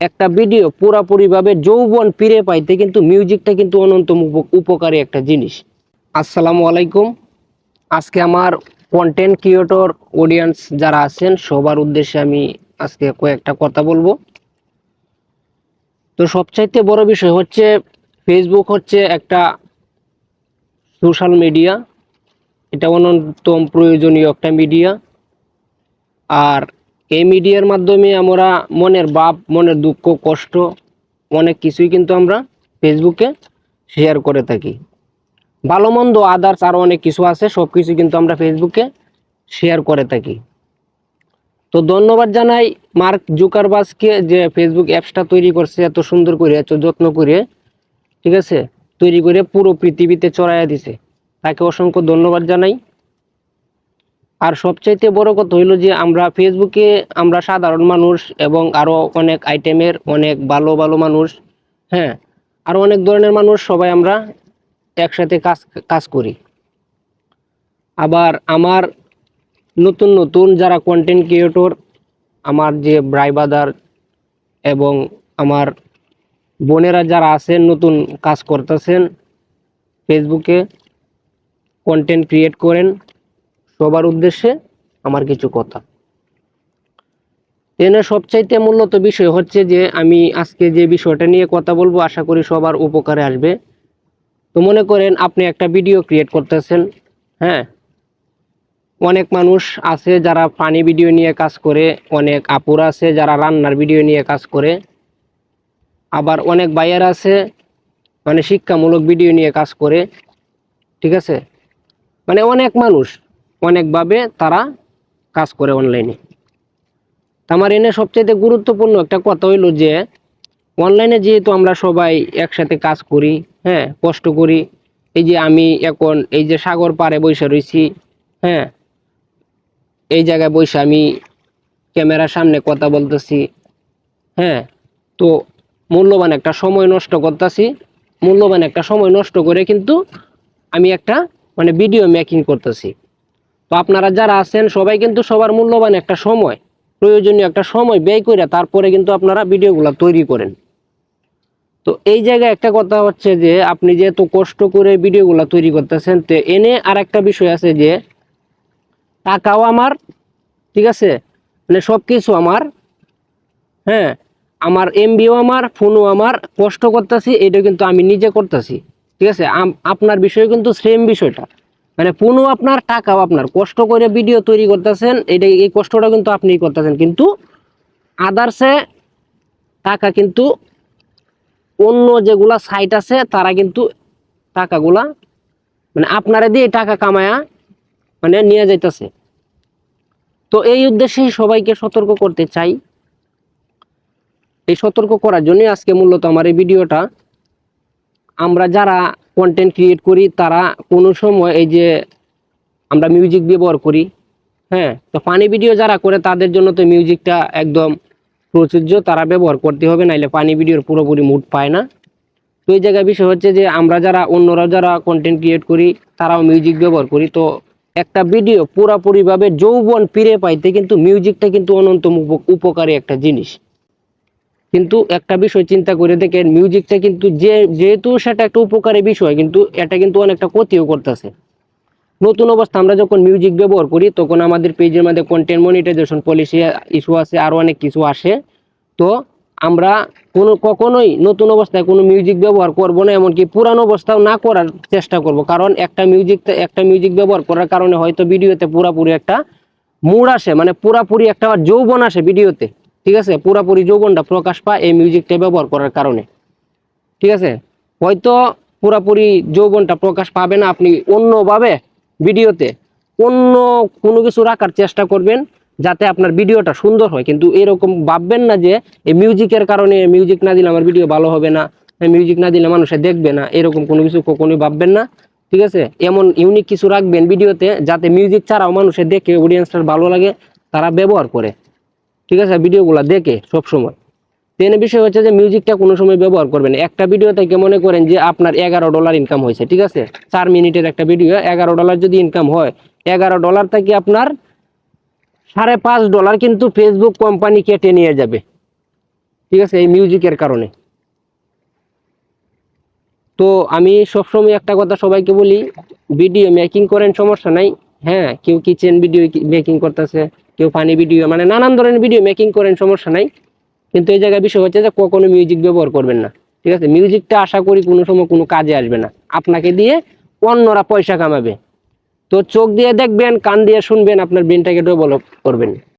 একটা ভিডিও পুরাপুরিভাবে যৌবন ফিরে পাইতে কিন্তু মিউজিকটা কিন্তু অনন্তম উপকারী একটা জিনিস। আসসালামু আলাইকুম। আজকে আমার কন্টেন্ট ক্রিয়েটর অডিয়েন্স যারা আছেন সবার উদ্দেশ্যে আমি আজকে কয়েকটা কথা বলবো। তো সবচাইতে বড় বিষয় হচ্ছে ফেসবুক হচ্ছে একটা সোশ্যাল মিডিয়া, এটা অন্যতম প্রয়োজনীয় একটা মিডিয়া। আর এই মিডিয়ার মাধ্যমে আমরা মনের ভাব, মনের দুঃখ, কষ্ট অনেক কিছুই কিন্তু আমরা ফেসবুকে শেয়ার করে থাকি। ভালো মন্দ আদার্স আরও অনেক কিছু আছে, সব কিছু কিন্তু আমরা ফেসবুকে শেয়ার করে থাকি। তো ধন্যবাদ জানাই মার্ক জুকারবার্গকে, যে ফেসবুক অ্যাপসটা তৈরি করছে এত সুন্দর করে, এত যত্ন করে, ঠিক আছে, তৈরি করে পুরো পৃথিবীতে ছড়াইয়া দিছে। তাকে অসংখ্য ধন্যবাদ জানাই। আর সবচাইতে বড় কথা হইলো যে আমরা ফেসবুকে আমরা সাধারণ মানুষ এবং আরও অনেক আইটেমের অনেক ভালো ভালো মানুষ, হ্যাঁ, আরও অনেক ধরনের মানুষ, সবাই আমরা একসাথে কাজ করি। আবার আমার নতুন নতুন যারা কন্টেন্ট ক্রিয়েটর, আমার যে ভাই ব্রাদার এবং আমার বোনেরা যারা আছেন, নতুন কাজ করতেছেন, ফেসবুকে কন্টেন্ট ক্রিয়েট করেন, সবার উদ্দেশ্যে আমার কিছু কথা। এনে সবচাইতে মূলত বিষয় হচ্ছে যে আমি আজকে যে বিষয়টা নিয়ে কথা বলবো আশা করি সবার উপকারে আসবে। তো মনে করেন আপনি একটা ভিডিও ক্রিয়েট করতেছেন, হ্যাঁ, অনেক মানুষ আছে যারা ফানি ভিডিও নিয়ে কাজ করে, অনেক আপুরা আছে যারা রান্নার ভিডিও নিয়ে কাজ করে, আবার অনেক ভাইয়ার আছে মানে শিক্ষামূলক ভিডিও নিয়ে কাজ করে, ঠিক আছে, মানে অনেক মানুষ অনেকভাবে তারা কাজ করে অনলাইনে। আমার এনে সবচেয়ে গুরুত্বপূর্ণ একটা কথা হইলো যে অনলাইনে যেহেতু আমরা সবাই একসাথে কাজ করি, হ্যাঁ, কষ্ট করি, এই যে আমি এখন এই যে সাগর পাড়ে বসে রয়েছি, হ্যাঁ, এই জায়গায় বসে আমি ক্যামেরার সামনে কথা বলতেছি, হ্যাঁ, তো মূল্যবান একটা সময় নষ্ট করতেছি, মূল্যবান একটা সময় নষ্ট করে কিন্তু আমি একটা মানে ভিডিও মেকিং করতেছি। তো আপনারা যারা আছেন সবাই কিন্তু সবার মূল্যবান একটা সময়, প্রয়োজনীয় একটা সময় ব্যয় করে তারপরে কিন্তু আপনারা ভিডিওগুলো তৈরি করেন। তো এই জায়গায় একটা কথা হচ্ছে যে আপনি যেহেতু কষ্ট করে ভিডিওগুলো তৈরি করতেছেন, তো এনে আর একটা বিষয় আছে যে টাকাও আমার, ঠিক আছে, মানে সব কিছু আমার, হ্যাঁ, আমার এমবিও আমার, ফোনও আমার, কষ্ট করতেছি এটা কিন্তু আমি নিজে করতেছি, ঠিক আছে। আপনার বিষয় কিন্তু সেম বিষয়টা, মানে ফোনও আপনার, টাকাও আপনার, কষ্ট করে ভিডিও তৈরি করতেছেন, এটা এই কষ্টটা কিন্তু আপনিই করতেছেন, কিন্তু আদার্সে টাকা কিন্তু অন্য যেগুলা সাইট আছে তারা কিন্তু টাকাগুলা মানে আপনারা দিয়ে টাকা কামায়া মানে নিয়ে যাইতেছে। তো এই উদ্দেশ্যে সবাইকে সতর্ক করতে চাই। এই সতর্ক করার জন্য আজকে মূলত আমার এই ভিডিওটা। আমরা যারা কন্টেন্ট ক্রিয়েট করি তারা কোনো সময় এই যে আমরা মিউজিক ব্যবহার করি, হ্যাঁ, তো ফানি ভিডিও যারা করে তাদের জন্য তো মিউজিকটা একদম প্রযোজ্য, তারা ব্যবহার করতে হবে, নাইলে ফানি ভিডিওর পুরোপুরি মুড পায় না। তো এই জায়গায় বিষয় হচ্ছে যে আমরা যারা অন্যরা যারা কন্টেন্ট ক্রিয়েট করি তারাও মিউজিক ব্যবহার করি, তো একটা ভিডিও পুরাপুরিভাবে যৌবন ফিরে পাইতে কিন্তু মিউজিকটা কিন্তু অনন্তম উপকারী একটা জিনিস। কিন্তু একটা বিষয় চিন্তা করে দেখেন, মিউজিকটা কিন্তু যেহেতু সেটা একটা উপকারী বিষয়, কিন্তু এটা কিন্তু অনেকটা ক্ষতিও করতেছে। নতুন অবস্থা আমরা যখন মিউজিক ব্যবহার করি তখন আমাদের পেজের মধ্যে কন্টেন্ট মনিটাইজেশন পলিসি ইস্যু আছে, আরও অনেক কিছু আসে। তো আমরা কখনোই নতুন অবস্থায় কোনো মিউজিক ব্যবহার করব না, এমনকি পুরানো অবস্থাও না করার চেষ্টা করব, কারণ একটা মিউজিক ব্যবহার করার কারণে হয়তো ভিডিওতে পুরাপুরি একটা মুড আসে, মানে পুরাপুরি একটা যৌবন আসে ভিডিওতে, ঠিক আছে, পুরাপুরি যৌবনটা প্রকাশ পায় এই মিউজিকটা ব্যবহার করার কারণে, ঠিক আছে। হয়তো পুরাপুরি যৌবনটা প্রকাশ পাবে না, আপনি অন্যভাবে ভিডিওতে অন্য কোনো কিছু রাখার চেষ্টা করবেন যাতে আপনার ভিডিওটা সুন্দর হয়, কিন্তু এরকম ভাববেন না যে এই মিউজিকের কারণে মিউজিক না দিলে আমার ভিডিও ভালো হবে না, মিউজিক না দিলে মানুষে দেখবে না, এরকম কোনো কিছু কখনোই ভাববেন না, ঠিক আছে। এমন ইউনিক কিছু রাখবেন ভিডিওতে যাতে মিউজিক ছাড়াও মানুষে দেখে, অডিয়েন্সটার ভালো লাগে, তারা ব্যবহার করে, ঠিক আছে, ভিডিওগুলো দেখে সবসময়। তেনে বিষয় হচ্ছে যে মিউজিকটা কোনো সময় ব্যবহার করবেন। একটা ভিডিও থেকে মনে করেন যে আপনার $11 ইনকাম হয়েছে, ঠিক আছে, 4 মিনিটের একটা ভিডিও, $11 যদি ইনকাম হয়, $11 থেকে আপনার $5.5 কিন্তু ফেসবুক কোম্পানি কেটে নিয়ে যাবে, ঠিক আছে, এই মিউজিকের কারণে। তো আমি সবসময় একটা কথা সবাইকে বলি, ভিডিও মেকিং করেন সমস্যা নাই, হ্যাঁ, কেউ কিচেন ভিডিও মেকিং করতেছে, কেউ ফানি ভিডিও, মানে নানান ধরনের ভিডিও মেকিং করেন সমস্যা নাই, কিন্তু এই জায়গায় বিষয় হচ্ছে যে কখনো মিউজিক ব্যবহার করবেন না। ঠিক আছে, মিউজিকটা আশা করি কোনো সময় কোনো কাজে আসবে না, আপনাকে দিয়ে অন্যরা পয়সা কামাবে। তো চোখ দিয়ে দেখবেন, কান দিয়ে শুনবেন, আপনার ব্রেনটাকে ডেভেলপ করবেন।